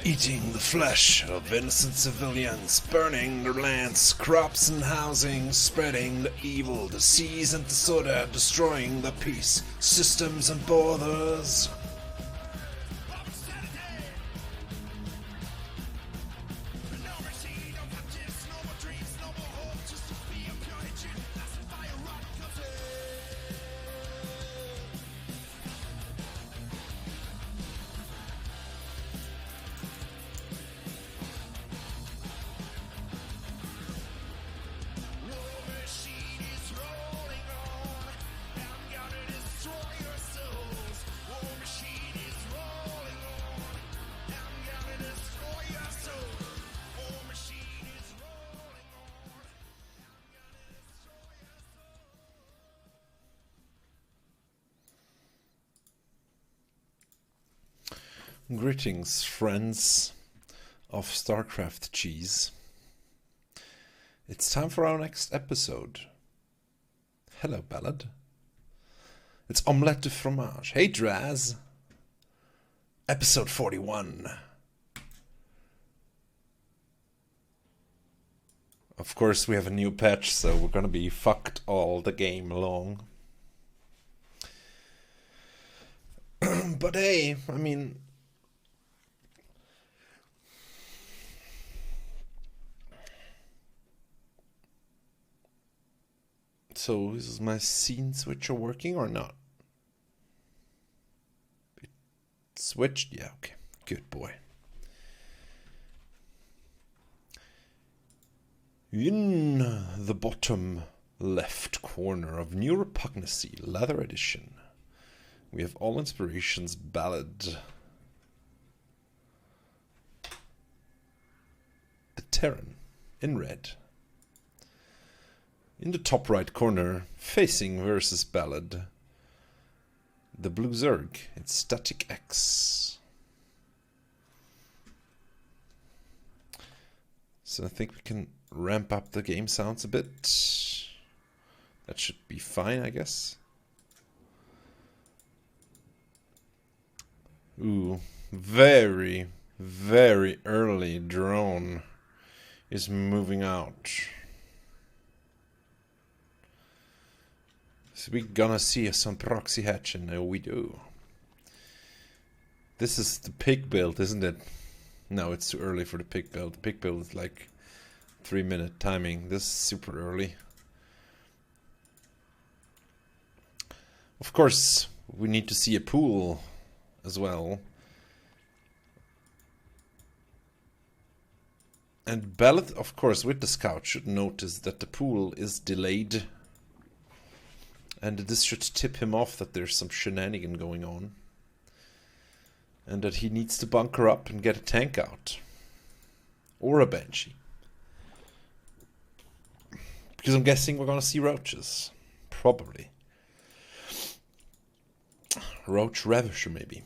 eating the flesh of innocent civilians, burning their lands, crops and housing, spreading the evil, disease and disorder, destroying the peace, systems and borders. Greetings, friends of StarCraft cheese. It's time for our next episode. Hello, Ballad. It's Omlette de Fromage. Hey, Draz. Episode 41. Of course, we have a new patch, so we're gonna be fucked all the game long. But hey, I mean... So, is my scene switcher working or not? It switched? Yeah, okay. Good boy. In the bottom left corner of New Repugnancy, Leather Edition, we have All Inspirations Ballad. The Terran, in red. In the top right corner, Facing versus Ballad, the Blue Zerg, it's Static X. So I think we can ramp up the game sounds a bit. That should be fine, I guess. Ooh, very, very early drone is moving out. So we're gonna see some proxy hatch, and we do. This is the pig build, isn't it? No, it's too early for the pig build. The pig build is like 3-minute timing. This is super early. Of course, we need to see a pool as well. And Ballad, of course, with the scout should notice that the pool is delayed. And this should tip him off that there's some shenanigan going on. And that he needs to bunker up and get a tank out. Or a Banshee. Because I'm guessing we're gonna see roaches. Probably. Roach Ravisher, maybe.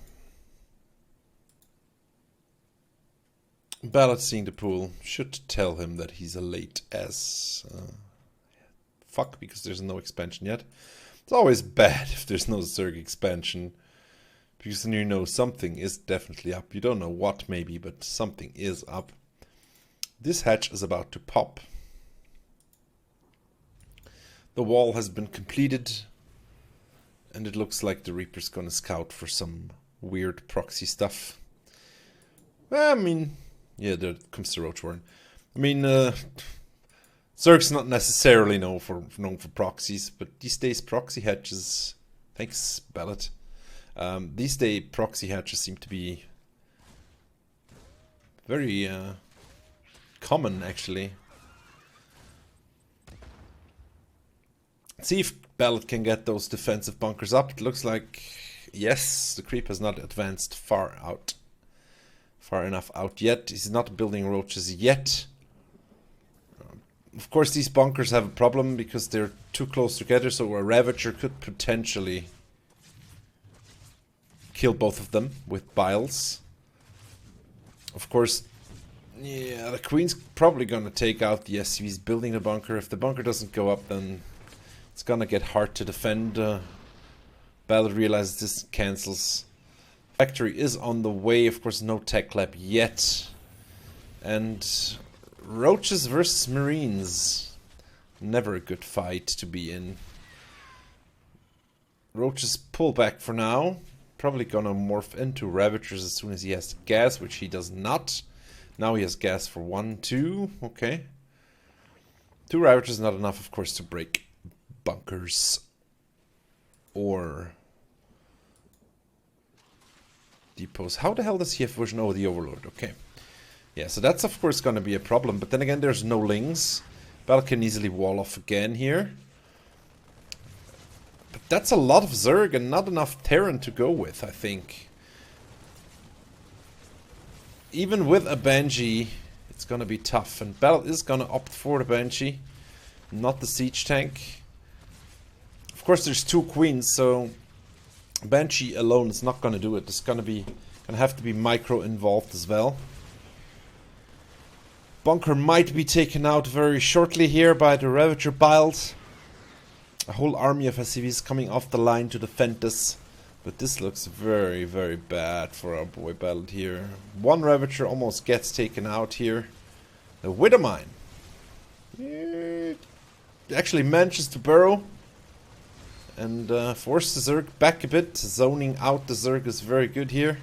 Ballad seeing the pool should tell him that he's a late as... fuck, because there's no expansion yet. It's always bad if there's no Zerg expansion, because then you know something is definitely up. You don't know what maybe, but something is up. This hatch is about to pop. The wall has been completed, and it looks like the Reaper's gonna scout for some weird proxy stuff. I mean, yeah, there comes the Roach Warren. I mean, Zerg's not necessarily known for proxies, but these days proxy hatches, thanks Ballad, these days proxy hatches seem to be very common actually. Let's see if Ballad can get those defensive bunkers up. It looks like, yes, the creep has not advanced far enough out yet. He's not building roaches yet. Of course, these bunkers have a problem because they're too close together, so a Ravager could potentially kill both of them with biles. Of course, yeah, the Queen's probably gonna take out the SCVs building the bunker. If the bunker doesn't go up, then it's gonna get hard to defend. Ballad realizes this cancels Factory is on the way. Of course, no tech lab yet. And roaches versus marines. Never a good fight to be in. Roaches pull back for now. Probably gonna morph into Ravagers as soon as he has gas, which he does not. Now he has gas for 1, 2. Okay. 2 Ravagers not enough, of course, to break bunkers. Or depots. How the hell does he have vision? Oh, the Overlord. Okay. Yeah, so that's of course gonna be a problem. But then again, there's no lings. Battle can easily wall off again here. But that's a lot of Zerg and not enough Terran to go with, I think. Even with a Banshee, it's gonna be tough. And Battle is gonna opt for the Banshee, not the Siege Tank. Of course, there's 2 Queens, so Banshee alone is not gonna do it. It's gonna have to be micro involved as well. Bunker might be taken out very shortly here by the Ravager build. A whole army of SCVs coming off the line to defend this. But this looks very, very bad for our boy Ballad here. 1 Ravager almost gets taken out here. The Widowmine. It actually manages to burrow. And force the Zerg back a bit. Zoning out the Zerg is very good here.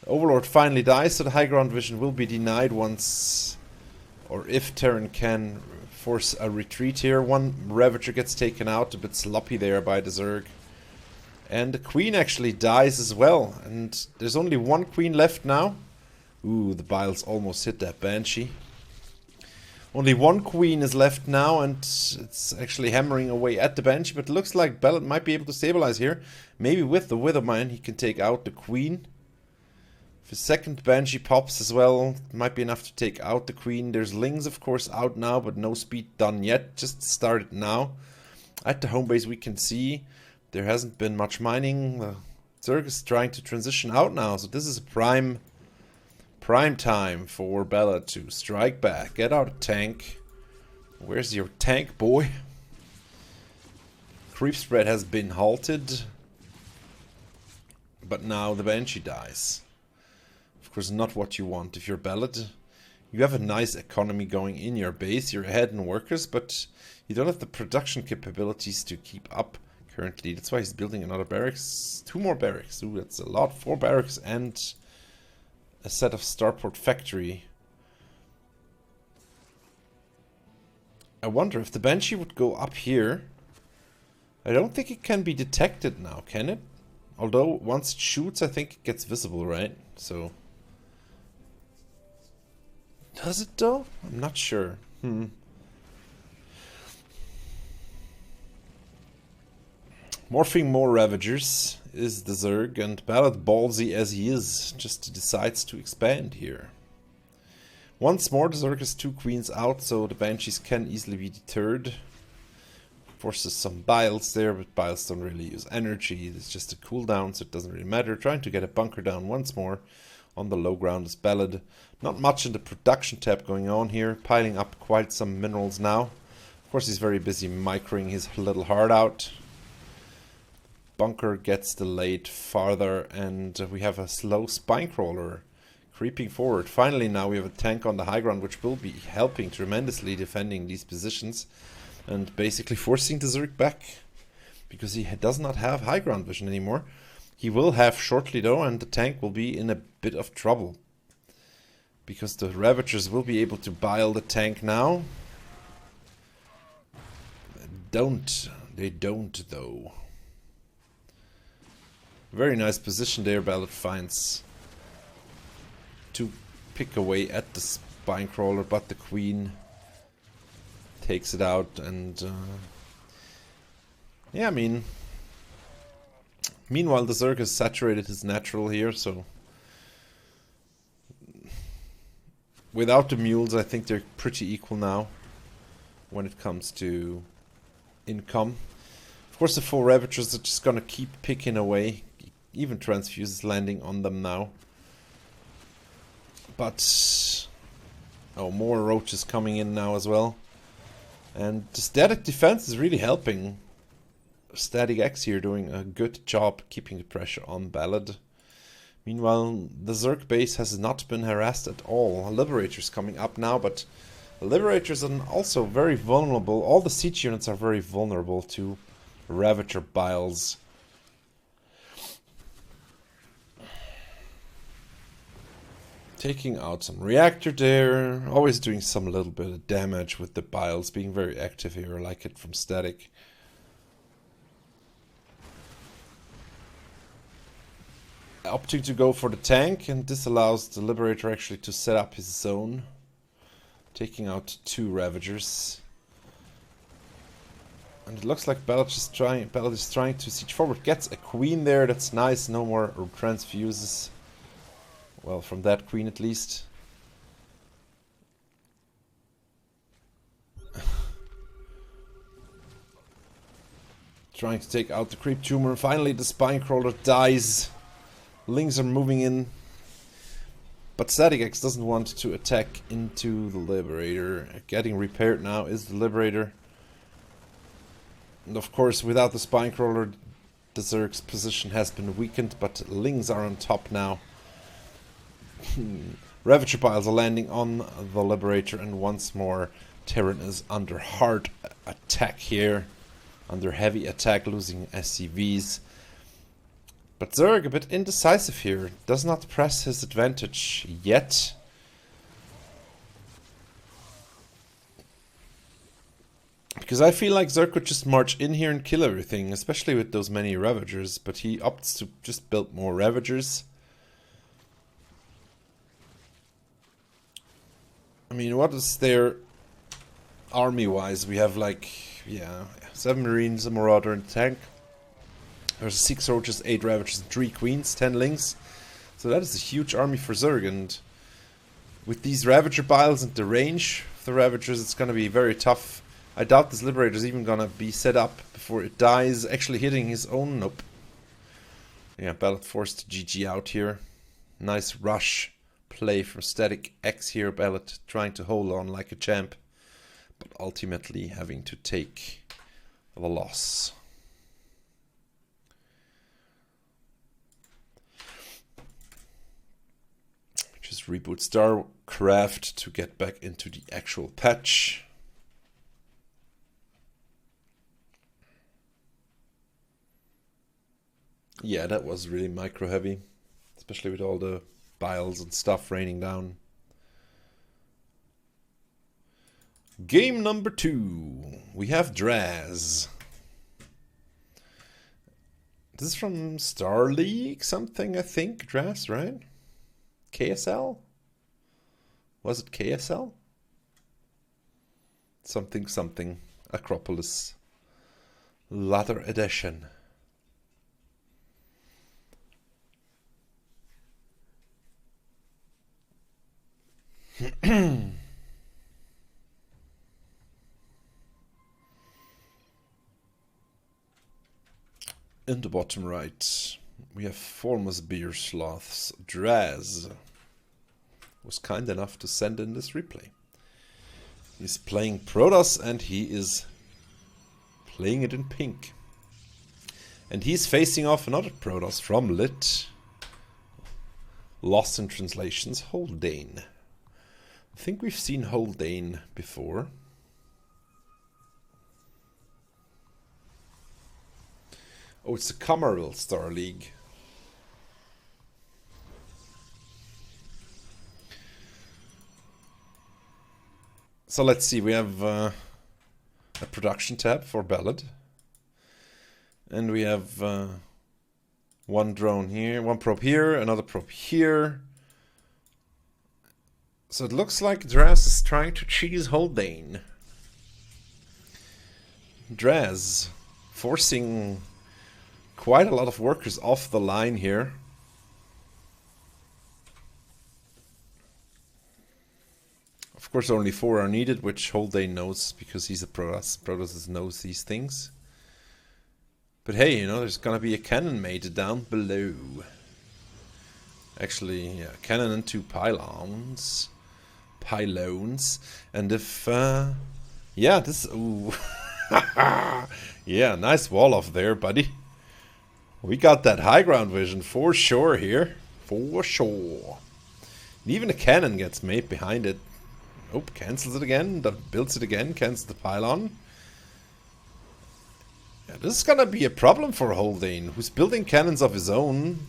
Overlord finally dies, so the high ground vision will be denied once, or if Terran can force a retreat here. 1 Ravager gets taken out, a bit sloppy there by the Zerg. And the Queen actually dies as well, and there's only 1 Queen left now. Ooh, the Biles almost hit that Banshee. Only 1 Queen is left now, and it's actually hammering away at the Banshee, but it looks like Ballad might be able to stabilize here. Maybe with the Widowmine he can take out the Queen. If a second Banshee pops as well, might be enough to take out the Queen. There's Lings, of course, out now, but no speed done yet. Just started now. At the home base we can see there hasn't been much mining. Zerg is trying to transition out now, so this is a prime time for Bella to strike back. Get out a tank. Where's your tank, boy? Creep spread has been halted. But now the Banshee dies. Of course, not what you want if you're Ballad. You have a nice economy going in your base. You're ahead in workers, but you don't have the production capabilities to keep up currently. That's why he's building another barracks. 2 more barracks. Ooh, that's a lot. 4 barracks and a set of starport factory. I wonder if the Banshee would go up here. I don't think it can be detected now, can it? Although, once it shoots, I think it gets visible, right? So... does it though? I'm not sure. Morphing more Ravagers is the Zerg, and Ballad, ballsy as he is, just decides to expand here. Once more, the Zerg has 2 Queens out, so the Banshees can easily be deterred. Forces some Biles there, but Biles don't really use energy. It's just a cooldown, so it doesn't really matter. Trying to get a bunker down once more. On the low ground is Ballad. Not much in the production tab going on here. Piling up quite some minerals now. Of course, he's very busy microing his little heart out. Bunker gets delayed farther, and we have a slow spine crawler creeping forward. Finally, now we have a tank on the high ground, which will be helping tremendously defending these positions and basically forcing the Zerg back because he does not have high ground vision anymore. He will have shortly though, and the tank will be in a bit of trouble because the Ravagers will be able to bile the tank now. They don't though. Very nice position there. Ballad finds to pick away at the spine crawler, but the Queen takes it out, and yeah, I mean, meanwhile the Zerg has saturated his natural here, so without the mules I think they're pretty equal now when it comes to income. Of course the 4 Ravagers are just gonna keep picking away. Even Transfuse is landing on them now. But oh, more roaches coming in now as well. And the static defense is really helping. Static X here doing a good job keeping the pressure on Ballad. Meanwhile, the Zerg base has not been harassed at all. Liberators coming up now, but Liberators are also very vulnerable. All the siege units are very vulnerable to Ravager Biles. Taking out some reactor there, always doing some little bit of damage with the Biles, being very active here. I like it from static. Opting to go for the tank, and this allows the Liberator actually to set up his zone. Taking out 2 Ravagers. And it looks like Ballad is trying to siege forward. Gets a queen there, that's nice, no more transfuses. Well, from that queen at least. Trying to take out the creep tumor. Finally the spine crawler dies. Lings are moving in. But Static X doesn't want to attack into the Liberator. Getting repaired now is the Liberator. And of course, without the spine crawler, the Zerg's position has been weakened, but Lings are on top now. Ravager Piles are landing on the Liberator, and once more Terran is under hard attack here. Under heavy attack, losing SCVs. But Zerg a bit indecisive here. Does not press his advantage yet. Because I feel like Zerg could just march in here and kill everything, especially with those many Ravagers. But he opts to just build more Ravagers. I mean, what is there army-wise? We have like, yeah, 7 Marines, a Marauder, and a tank. There's 6 Soldiers, 8 Ravagers, and 3 Queens, 10 Lings. So that is a huge army for Zerg, and with these Ravager Biles and the range of the Ravagers, it's going to be very tough. I doubt this Liberator is even going to be set up before it dies, actually hitting his own. Nope. Yeah, Ballad forced to GG out here. Nice rush play from Static X here. Ballad trying to hold on like a champ, but ultimately having to take the loss. Just reboot StarCraft to get back into the actual patch. Yeah, that was really micro heavy, especially with all the Biles and stuff raining down. Game number 2. We have Draz. This is from Star League something, I think. Draz, right? KSL? Was it KSL? Something something. Acropolis. Ladder Edition. In the bottom right, we have Formless Beer Sloths. Draz was kind enough to send in this replay. He's playing Protoss, and he is playing it in pink. And he's facing off another Protoss from Lit. Lost in Translations, Haldane. I think we've seen Haldane before. Oh, it's the Camaril Star League. So let's see, we have a production tab for Ballad. And we have one drone here, one probe here, another probe here. So it looks like Draz is trying to cheese Haldane. Draz forcing quite a lot of workers off the line here. Of course only 4 are needed, which Haldane knows because he's a Protoss. Protoss knows these things. But hey, you know, there's gonna be a cannon made down below. Actually, yeah, cannon and 2 pylons. And if yeah, this, ooh. Yeah, nice wall off there, buddy. We got that high ground vision for sure here. For sure. And even a cannon gets made behind it. Oh, cancels it again. Builds it again. Cancels the pylon. Yeah, this is gonna be a problem for Haldane, who's building cannons of his own.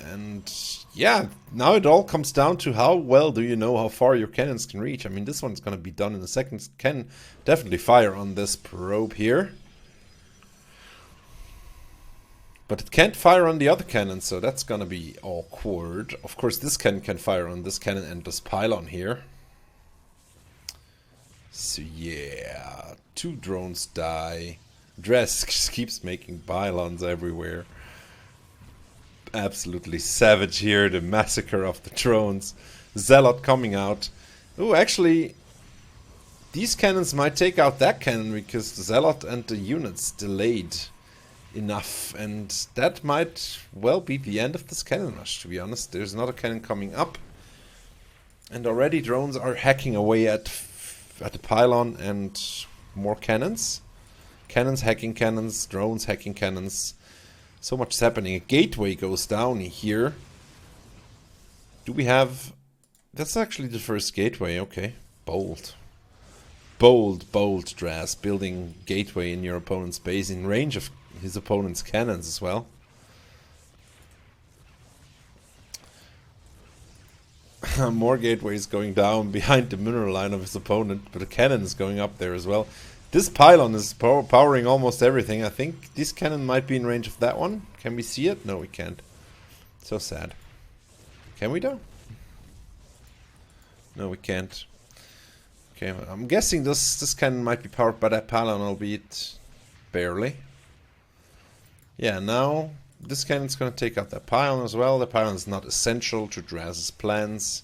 And yeah, now it all comes down to how well do you know how far your cannons can reach. I mean, this one's gonna be done in a second. Can definitely fire on this probe here. But it can't fire on the other cannon, so that's gonna be awkward. Of course, this cannon can fire on this cannon and this pylon here. So yeah, 2 drones die. Dress just keeps making pylons everywhere. Absolutely savage here, the massacre of the drones. Zealot coming out. Oh, actually, these cannons might take out that cannon because the Zealot and the units delayed enough, and that might well be the end of this cannon rush, to be honest. There's another cannon coming up, and already drones are hacking away at the pylon, and more cannons. Cannons hacking cannons, drones hacking cannons. So much is happening. A gateway goes down here. Do we have... That's actually the first gateway, okay. Bold. Bold, Dras. Building gateway in your opponent's base in range of his opponent's cannons as well. More gateways going down behind the mineral line of his opponent, but a cannon is going up there as well. This pylon is powering almost everything. I think this cannon might be in range of that one. Can we see it? No, we can't. So sad. Can we though? No, we can't. Okay, I'm guessing this cannon might be powered by that pylon, albeit barely. Yeah, now this cannon's going to take out that pylon as well. The pylon is not essential to Draz's plans.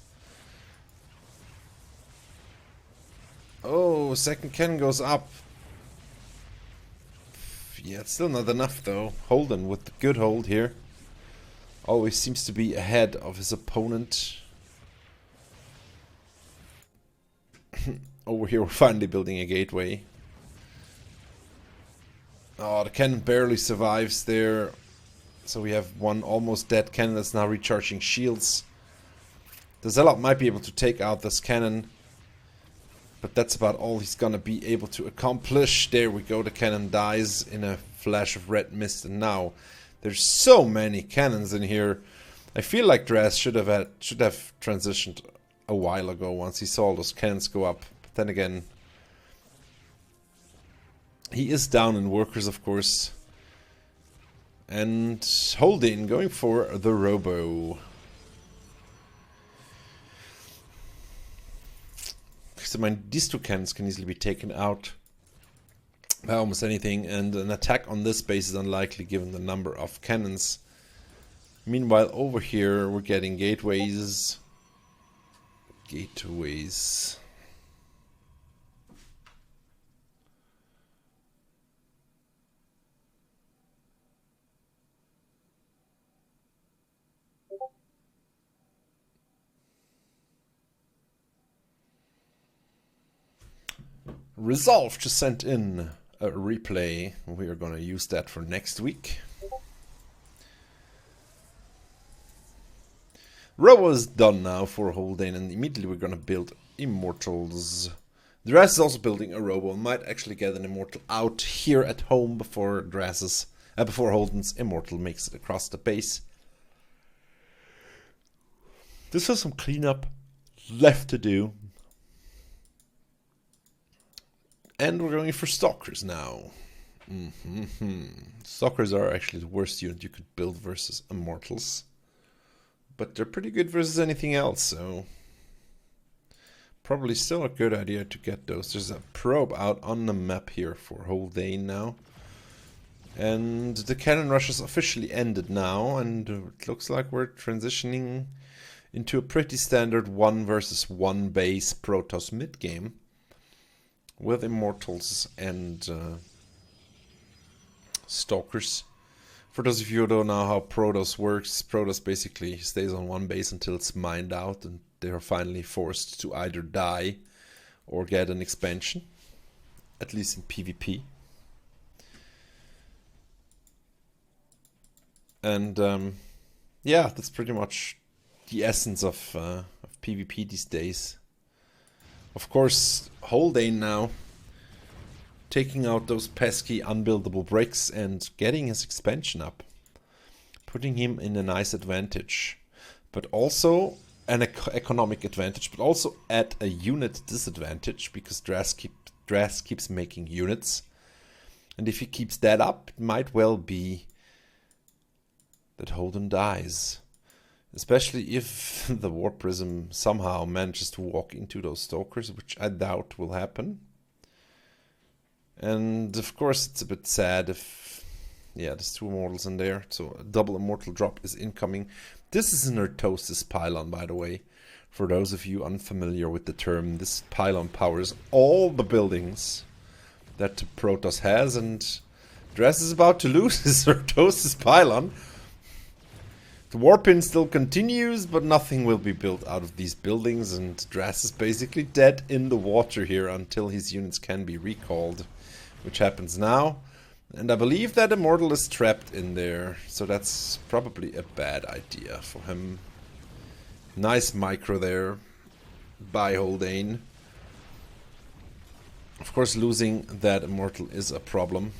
Oh, second cannon goes up. Yeah, it's still not enough though. Holden with the good hold here. Always seems to be ahead of his opponent. Over here we're finally building a gateway. Oh, the cannon barely survives there. So we have one almost dead cannon that's now recharging shields. The Zealot might be able to take out this cannon, but that's about all he's gonna be able to accomplish. There we go, the cannon dies in a flash of red mist, and now there's so many cannons in here. I feel like Draz should have transitioned a while ago once he saw those cannons go up. But then again, he is down in workers, of course. And Holding going for the Robo. So these 2 cannons can easily be taken out by almost anything, and an attack on this base is unlikely given the number of cannons. Meanwhile, over here we're getting gateways. Resolve to send in a replay. We are going to use that for next week. Robo is done now for Haldane, and immediately we're going to build Immortals. The rest is also building a Robo. Might actually get an Immortal out here at home before before Holden's Immortal makes it across the base. There's still some cleanup left to do. And we're going for Stalkers now. Stalkers are actually the worst unit you could build versus Immortals. But they're pretty good versus anything else, so... Probably still a good idea to get those. There's a probe out on the map here for Haldane now. And the cannon rush is officially ended now, and it looks like we're transitioning into a pretty standard 1 versus 1 base Protoss mid game. With Immortals and Stalkers. For those of you who don't know how Protoss works, Protoss basically stays on one base until it's mined out, and they are finally forced to either die or get an expansion. At least in PvP. And yeah, that's pretty much the essence of PvP these days. Of course, Haldane now taking out those pesky unbuildable bricks and getting his expansion up, putting him in a nice advantage, but also an economic advantage, but also at a unit disadvantage because Dras keeps making units, and if he keeps that up, it might well be that Holden dies. Especially if the Warp Prism somehow manages to walk into those Stalkers, which I doubt will happen. And of course it's a bit sad if... yeah, there's 2 Immortals in there, so a double Immortal drop is incoming. This is an Artosis pylon, by the way. For those of you unfamiliar with the term, this pylon powers all the buildings that Protoss has, and Dras is about to lose his Artosis pylon. The Warpin still continues, but nothing will be built out of these buildings, and Dras is basically dead in the water here until his units can be recalled, which happens now. And I believe that Immortal is trapped in there, so that's probably a bad idea for him. Nice micro there by Haldane. Of course, losing that Immortal is a problem.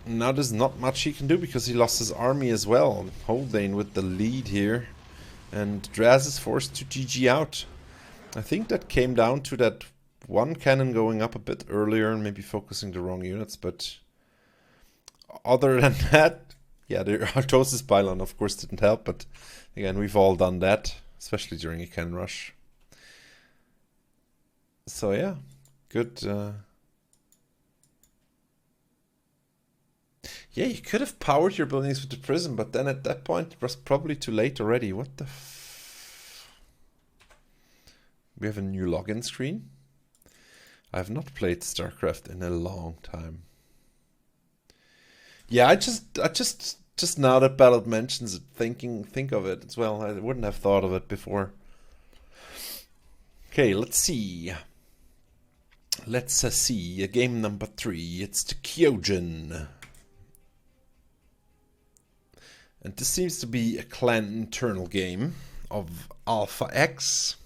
Now there's not much he can do because he lost his army as well. Haldane with the lead here. And Dras is forced to GG out. I think that came down to that one cannon going up a bit earlier and maybe focusing the wrong units. But other than that, yeah, the Artosis pylon of course didn't help. But again, we've all done that, especially during a cannon rush. So yeah, good... yeah, you could have powered your buildings with the prism, but then at that point it was probably too late already. What the We have a new login screen. I have not played StarCraft in a long time. Yeah, I just now that Ballard mentions it, think of it as well. I wouldn't have thought of it before. Okay, let's see. Let's see. Game number 3. It's the Kyojin. And this seems to be a clan internal game of Alpha X.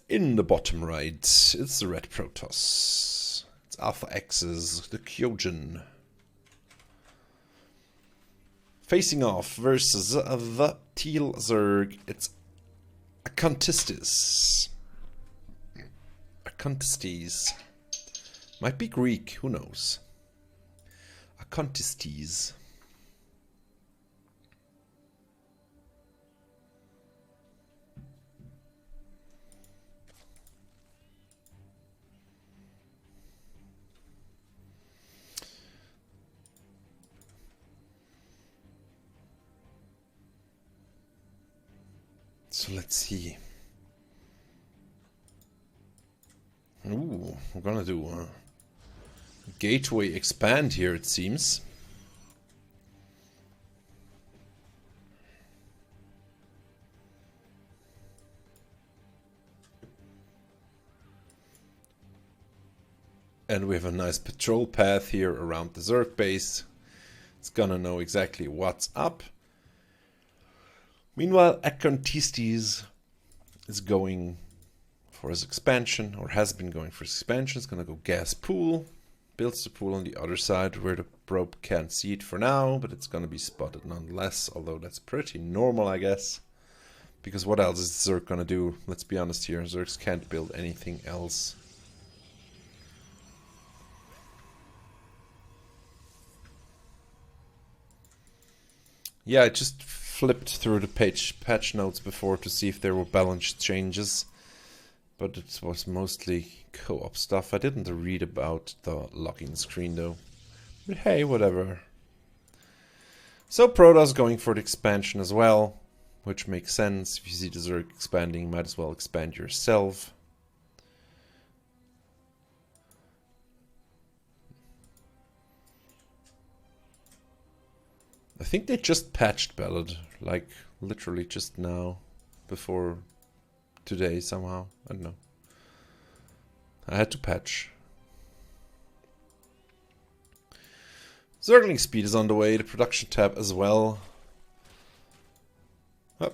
In the bottom right, it's the red Protoss. It's Alpha X's, the Kyojin. Facing off versus the Teal Zerg, it's a Contistis. A Contistis. Might be Greek, who knows? A Contistis. So let's see. Ooh, we're gonna do a gateway expand here, it seems. And we have a nice patrol path here around the Zerg base. It's gonna know exactly what's up. Meanwhile, Akontistes is going for his expansion, or has been going for his expansion. It's gonna go gas pool. Builds the pool on the other side where the probe can't see it for now, but it's gonna be spotted nonetheless, although that's pretty normal, I guess. Because what else is Zerg gonna do? Let's be honest here, Zergs can't build anything else. Yeah, I just flipped through the patch notes before to see if there were balance changes, but it was mostly co-op stuff. I didn't read about the login screen though, but hey, whatever. So Protoss going for the expansion as well, which makes sense. If you see the Zerg expanding, might as well expand yourself. I think they just patched Ballad, like literally just now, before today somehow. I don't know. I had to patch Zergling speed is on the way, the production tab as well. Oh.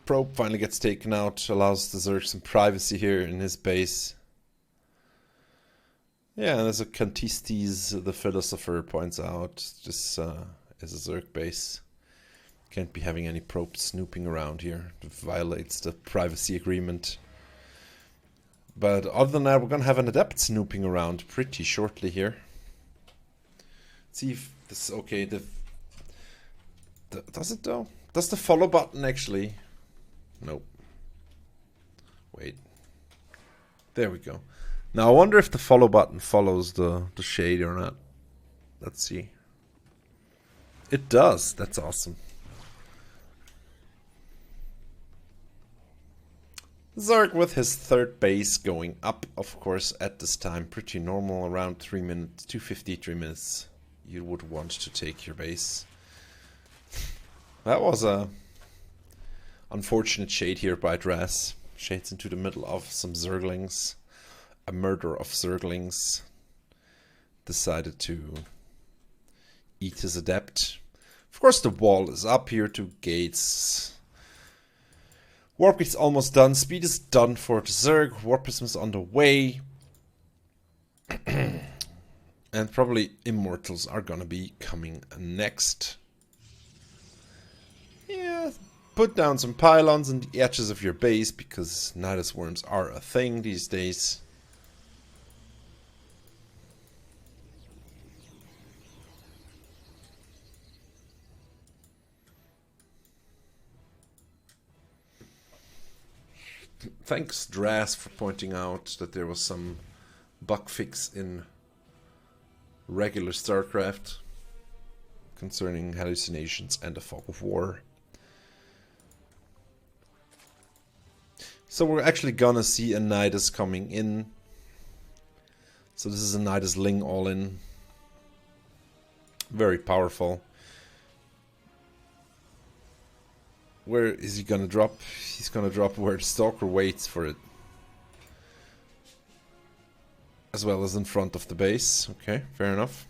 Probe finally gets taken out, allows the Zerg some privacy here in his base. Yeah, and as a Kantistes, the philosopher, points out, this is a Zerg base. Can't be having any probes snooping around here. It violates the privacy agreement. But other than that, we're gonna have an adept snooping around pretty shortly here. Let's see if this is okay. Does it though? Does the follow button actually? Nope. Wait. There we go. Now I wonder if the follow button follows the shade or not. Let's see. It does. That's awesome. Zerg with his third base going up, of course, at this time. Pretty normal, around 3 minutes, 2:53 minutes. You would want to take your base. That was a unfortunate shade here by Dras. Shades into the middle of some Zerglings. A murder of Zerglings. Decided to eat his adept. Of course the wall is up here, 2 gates. Warp gate's almost done. Speed is done for the Zerg. Warp prism is on the way. And probably Immortals are gonna be coming next. Yeah, put down some pylons on the edges of your base because Nidus worms are a thing these days. Thanks, Dras, for pointing out that there was some bug fix in regular StarCraft concerning hallucinations and the fog of war. So we're actually gonna see a Nidus coming in. So this is a Nidus Ling all-in. Very powerful. Where is he gonna drop? He's gonna drop where the Stalker waits for it. As well as in front of the base. Okay, fair enough.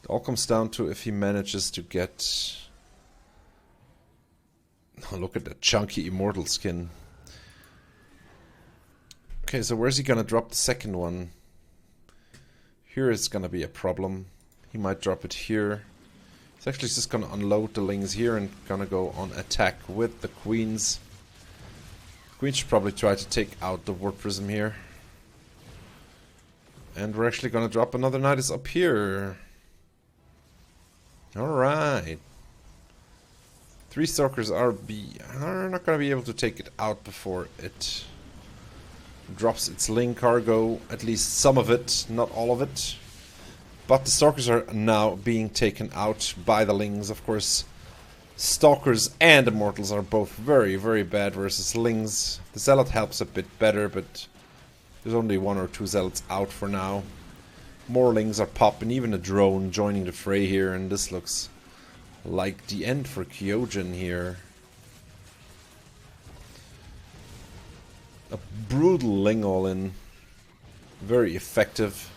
It all comes down to if he manages to get... Oh, look at that chunky Immortal skin. Okay, so where's he gonna drop the second one? Here is gonna be a problem. He might drop it here. He's actually just gonna unload the Lings here and gonna go on attack with the Queens. Queens should probably try to take out the Warp Prism here. And we're actually gonna drop another Nidus up here. Alright. 3 Stalkers are not gonna be able to take it out before it drops its Ling cargo. At least some of it, not all of it. But the Stalkers are now being taken out by the Lings. Of course, Stalkers and Immortals are both very, very bad versus Lings. The Zealot helps a bit better, but there's only 1 or 2 Zealots out for now. More Lings are popping, even a drone joining the fray here, and this looks like the end for Kyojin here. A brutal Ling all-in. Very effective.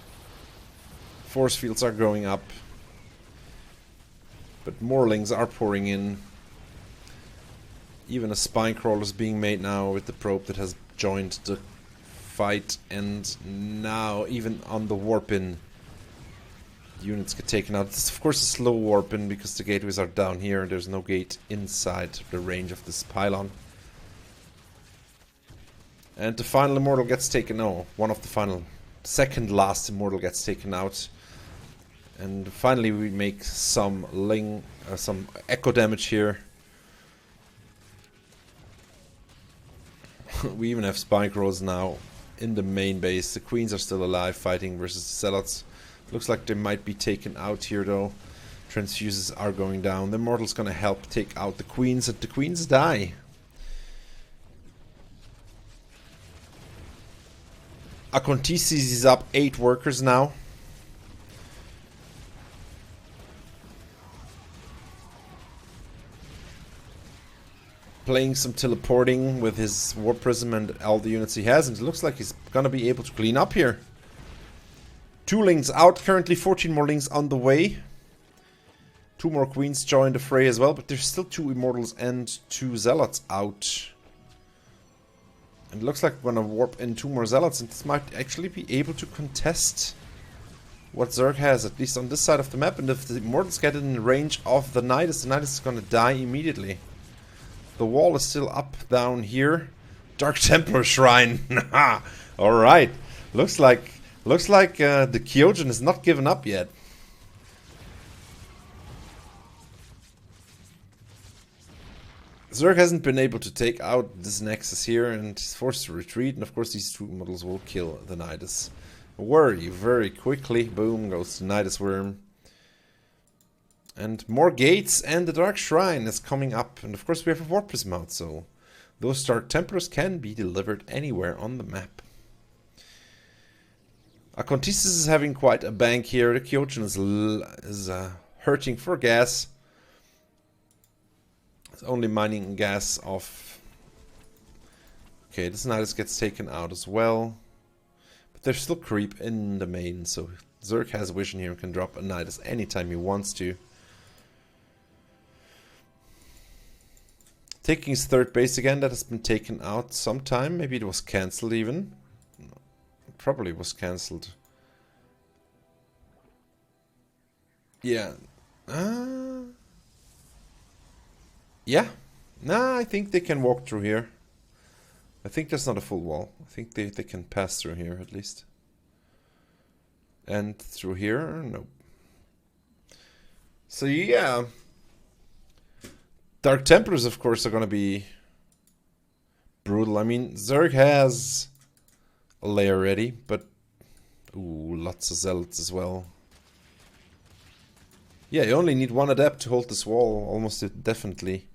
Force fields are going up. But more Lings are pouring in. Even a spine crawler is being made now with the probe that has joined the fight. And now even on the warp-in, units get taken out. It's of course a slow warp-in because the gateways are down here and there's no gate inside the range of this pylon. And the final Immortal gets taken... No, one of the final... Second last Immortal gets taken out. And finally we make some some echo damage here. We even have Spike Rolls now in the main base. The Queens are still alive fighting versus the Zealots. Looks like they might be taken out here though. Transfuses are going down. The Immortal's gonna help take out the Queens and the Queens die. Akontisis is up 8 workers now. Playing some teleporting with his Warp Prism and all the units he has, and it looks like he's gonna be able to clean up here. 2 links out currently, 14 more links on the way. 2 more queens join the fray as well, but there's still 2 immortals and 2 zealots out. And it looks like we're gonna warp in 2 more zealots, and this might actually be able to contest what Zerg has, at least on this side of the map. And if the immortals get in range of the Nidus is gonna die immediately. The wall is still up down here. Dark Templar Shrine. Alright. Looks like the Kyojin is not given up yet. Zerg hasn't been able to take out this Nexus here and is forced to retreat, and of course these 2 models will kill the Nidus. Worry very quickly. Boom goes the Nidus Worm. And more gates, and the Dark Shrine is coming up, and of course we have a Warp Prism out, so those Dark Templars can be delivered anywhere on the map. Acontisis is having quite a bank here. The Kyojin is hurting for gas. It's only mining gas off. Okay, this Nidus gets taken out as well. But there's still creep in the main, so Zerg has vision here and can drop a Nidus anytime he wants to. Taking his 3rd base again, that has been taken out sometime. Maybe it was cancelled even. No, it probably was cancelled. Yeah. Yeah. Nah, I think they can walk through here. I think that's not a full wall. I think they can pass through here at least. And through here? Nope. So yeah. Dark Templars, of course, are going to be brutal. I mean, Zerg has a layer ready, but ooh, lots of zealots as well. Yeah, you only need 1 adept to hold this wall, almost definitely.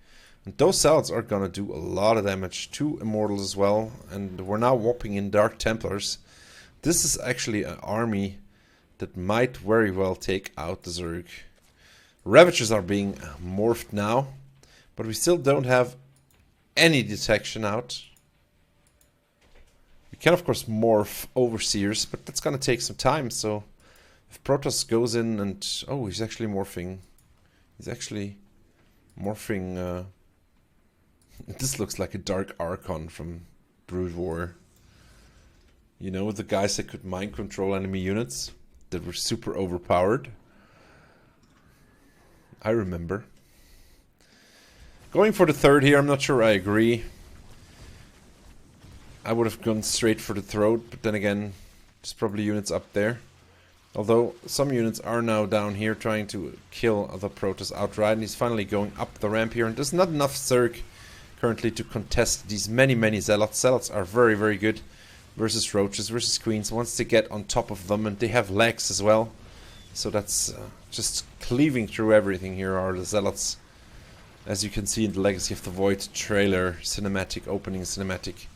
And those zealots are going to do a lot of damage. 2 immortals as well, and we're now warping in Dark Templars. This is actually an army that might very well take out the Zerg. Ravagers are being morphed now. But we still don't have any detection out. We can of course morph Overseers, but that's gonna take some time, so if Protoss goes in and... oh, he's actually morphing. He's actually morphing... this looks like a Dark Archon from Brood War. You know, the guys that could mind control enemy units that were super overpowered. I remember. Going for the 3rd here, I'm not sure I agree. I would have gone straight for the throat, but then again, there's probably units up there. Although, some units are now down here trying to kill the Protoss outright, and he's finally going up the ramp here. And there's not enough Zerg currently to contest these many Zealots. Zealots are very good versus Roaches, versus Queens, once they get on top of them, and they have legs as well. So that's just cleaving through everything here are the Zealots. As you can see in the Legacy of the Void trailer, cinematic, opening cinematic.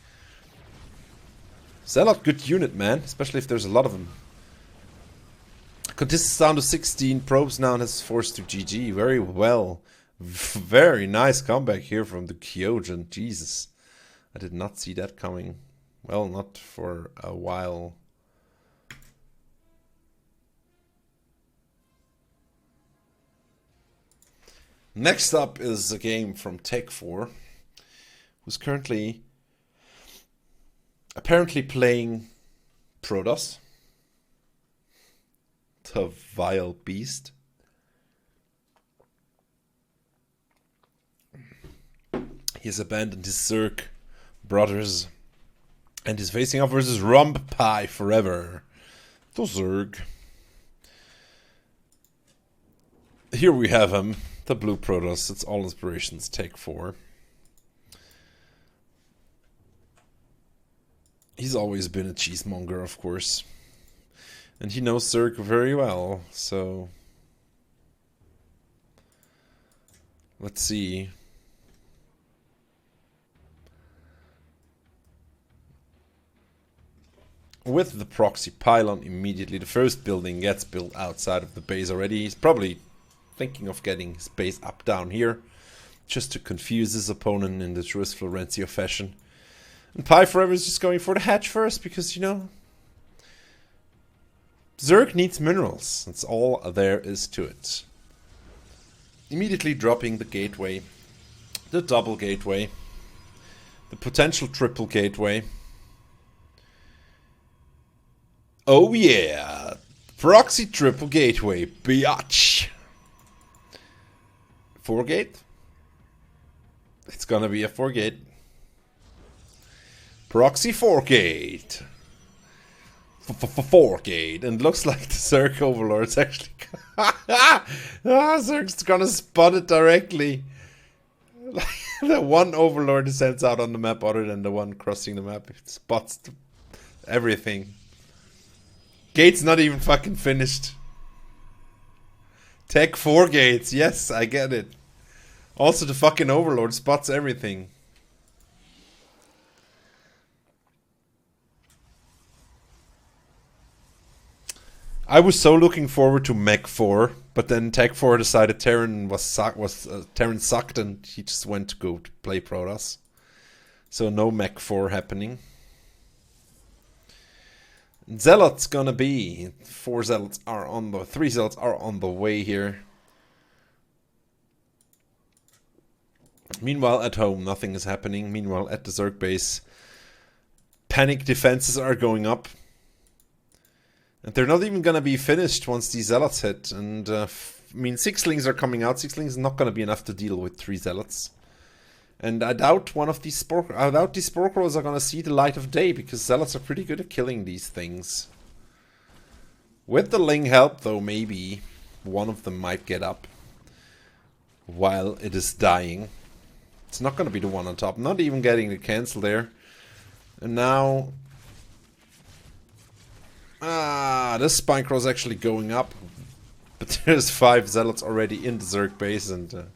Zealot, good unit, man, especially if there's a lot of them. Contest is down to 16 probes now and has forced to GG. Very well. Very nice comeback here from the Kyojin. Jesus. I did not see that coming. Well, not for a while. Next up is a game from Tech4, who's currently apparently playing Protoss, the vile beast. He has abandoned his Zerg brothers and is facing off versus Rump Pie forever. The Zerg. Here we have him. The blue Protoss, it's all inspirations, take 4. He's always been a cheesemonger, of course. And he knows Zerg very well, so... let's see. With the proxy pylon immediately, the first building gets built outside of the base already. He's probably thinking of getting his base up down here, just to confuse his opponent in the truest Florencio fashion. And Pie Forever is just going for the hatch first, because, you know, Zerg needs minerals. That's all there is to it. Immediately dropping the gateway. The double gateway. The potential triple gateway. Oh yeah! Proxy triple gateway, biatch! 4 gate? It's gonna be a 4 gate. Proxy 4 gate! 4 gate, and looks like the Zerg Overlord's actually. Zerg's gonna spot it directly. The one Overlord he sends out on the map, other than the one crossing the map, it spots everything. Gate's not even fucking finished. Tech 4 gates, yes, I get it. Also, the fucking Overlord spots everything. I was so looking forward to Mech 4, but then Tech 4 decided Terran Terran sucked, and he just went to go to play Protoss. So no Mech 4 happening. Zealot's gonna be 4 Zealots are on the 3 Zealots are on the way here. Meanwhile, at home, nothing is happening. Meanwhile, at the Zerg base, panic defenses are going up. And they're not even going to be finished once these Zealots hit. And, I mean, 6-lings are coming out. 6-lings is not going to be enough to deal with 3 Zealots. And I doubt these Spore Crawlers are going to see the light of day, because Zealots are pretty good at killing these things. With the Ling help, though, maybe one of them might get up while it is dying. It's not going to be the one on top. Not even getting the cancel there. And now... this Spinecrawl is actually going up. But there's 5 Zealots already in the Zerg base, and...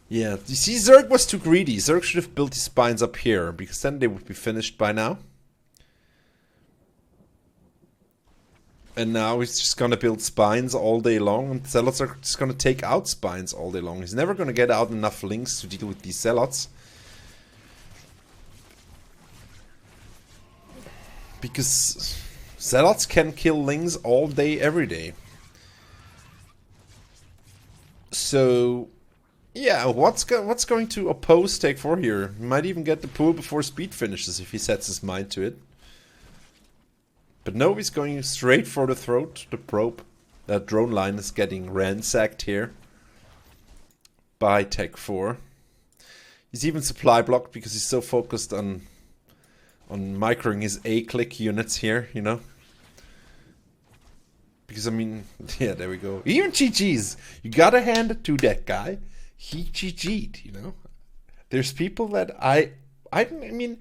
yeah, you see, Zerg was too greedy. Zerg should have built his spines up here, because then they would be finished by now. And now he's just gonna build spines all day long, and Zealots are just gonna take out spines all day long. He's never gonna get out enough links to deal with these Zealots. Because Zealots can kill Lings all day, every day. So, yeah, what's going to oppose Take 4 here? He might even get the pool before speed finishes if he sets his mind to it. But no, he's going straight for the throat, the probe. That drone line is getting ransacked here by Tech 4. He's even supply blocked because he's so focused on microing his A-click units here, you know. Because, I mean, yeah, there we go. Even GG's. You gotta hand it to that guy. He GG'd, you know. There's people that I mean...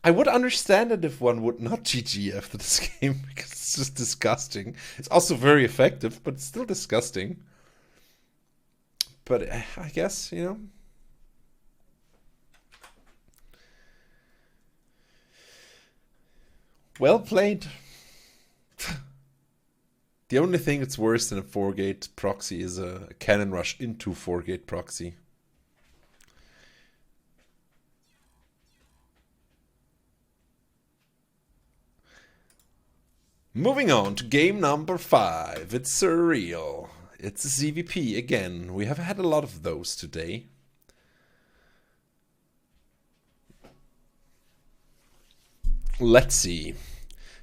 I would understand it if one would not GG after this game, because it's just disgusting. It's also very effective, but it's still disgusting. But I guess, you know. Well played. The only thing that's worse than a 4-gate proxy is a cannon rush into 4-gate proxy. Moving on to game number 5. It's surreal. It's a CVP again. We have had a lot of those today. Let's see.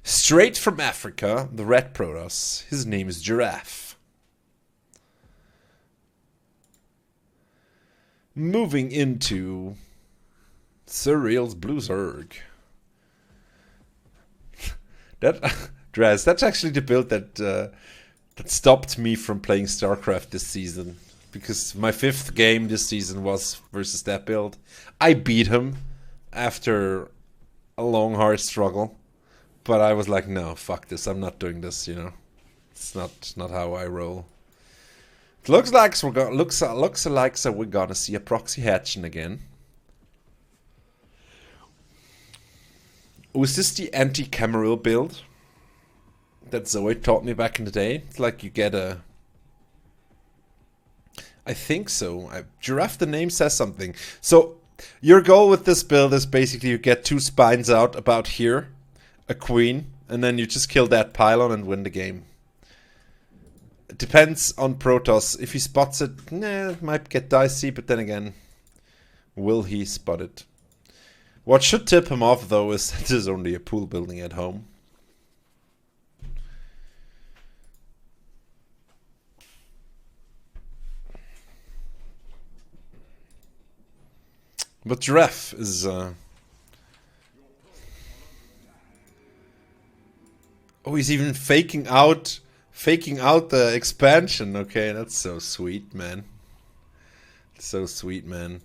Straight from Africa, the red Protoss. His name is Giraffe. Moving into Surreal's Blue Zerg. That's actually the build that stopped me from playing StarCraft this season. Because my 5th game this season was versus that build. I beat him after a long, hard struggle. But I was like, no, fuck this. I'm not doing this, you know. It's not how I roll. It looks like we're gonna see a proxy hatching again. Was this the anti-Camaril build that Zoe taught me back in the day? It's like you get a... I think so. Giraffe, the name says something. So, your goal with this build is basically you get 2 spines out about here, a queen, And then you just kill that pylon and win the game. It depends on Protoss. If he spots it, it might get dicey, but then again, will he spot it? What should tip him off, though, is that there's only a pool building at home. But Giraffe is... Oh, he's even faking out the expansion. Okay, that's so sweet, man. So sweet, man.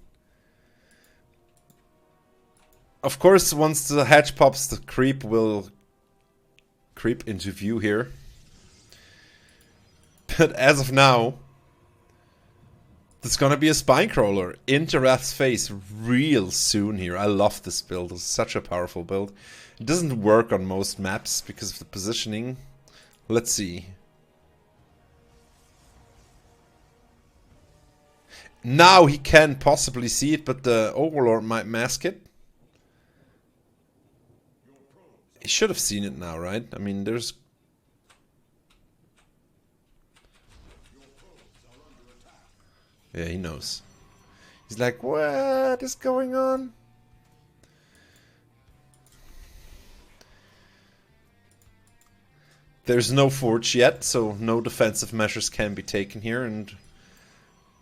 Of course, once the hatch pops, the creep will creep into view here. But as of now, there's gonna be a spine crawler in Giraffe's face real soon here. I love this build. It's such a powerful build. It doesn't work on most maps because of the positioning. Let's see. Now he can possibly see it, but the Overlord might mask it. He should have seen it now, right? I mean, there's... Yeah, he knows. He's like, what is going on? There's no forge yet, so no defensive measures can be taken here, and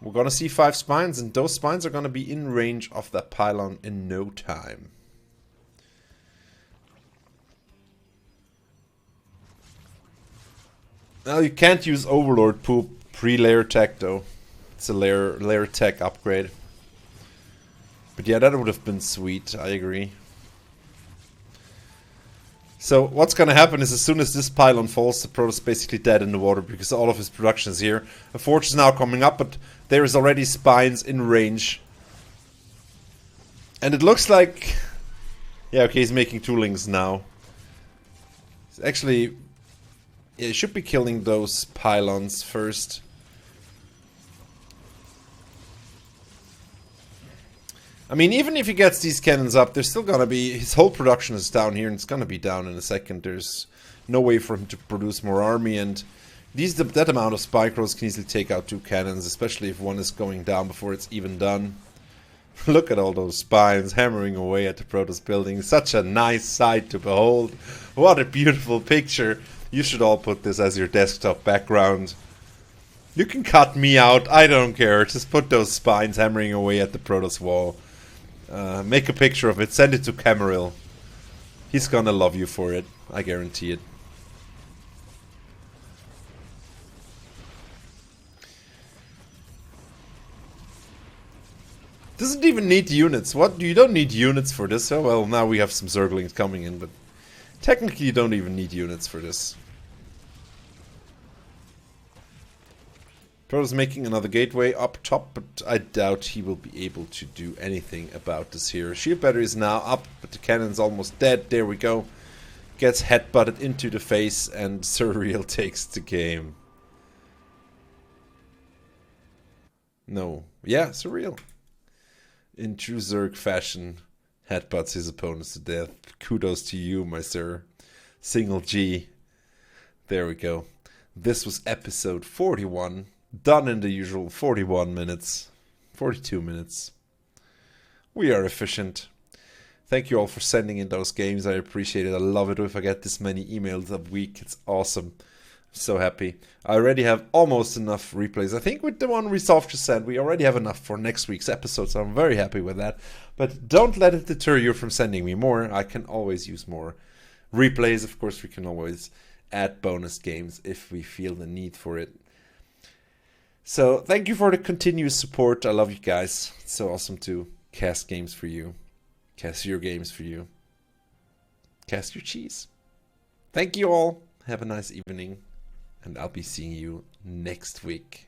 we're gonna see 5 spines, and those spines are gonna be in range of that pylon in no time. Now you can't use Overlord poop pre-layer tech though. It's a layer tech upgrade. But yeah, that would have been sweet, I agree. So what's gonna happen is as soon as this pylon falls, the Protoss is basically dead in the water because all of his production is here. A forge is now coming up, but there is already spines in range. And it looks like... Yeah, okay, he's making toolings now. He's actually... Yeah, he should be killing those pylons first. I mean, even if he gets these cannons up, there's still gonna be... His whole production is down here, and it's gonna be down in a second. There's no way for him to produce more army, and that amount of spike rolls can easily take out 2 cannons, especially if one is going down before it's even done. Look at all those spines hammering away at the Protoss building. Such a nice sight to behold. What a beautiful picture. You should all put this as your desktop background. You can cut me out, I don't care. Just put those spines hammering away at the Protoss wall. Make a picture of it, send it to Camaril. He's gonna love you for it, I guarantee it. Doesn't even need units. What? You don't need units for this? Oh well, now we have some Zerglings coming in, but technically you don't even need units for this. Protoss making another gateway up top, but I doubt he will be able to do anything about this here. Shield battery is now up, but the cannon's almost dead. There we go. Gets headbutted into the face, and Surreal takes the game. No. Yeah, Surreal. In true Zerg fashion, headbutts his opponents to death. Kudos to you, my sir. Single G. There we go. This was episode 41. Done in the usual 41 minutes. 42 minutes. We are efficient. Thank you all for sending in those games. I appreciate it. I love it if I get this many emails a week. It's awesome. I'm so happy. I already have almost enough replays. I think with the one Resolve just sent, we already have enough for next week's episode, so I'm very happy with that. But don't let it deter you from sending me more. I can always use more replays. Of course, we can always add bonus games if we feel the need for it. So thank you for the continuous support. I love you guys. It's so awesome to cast games for you. Cast your games for you. Cast your cheese. Thank you all. Have a nice evening. And I'll be seeing you next week.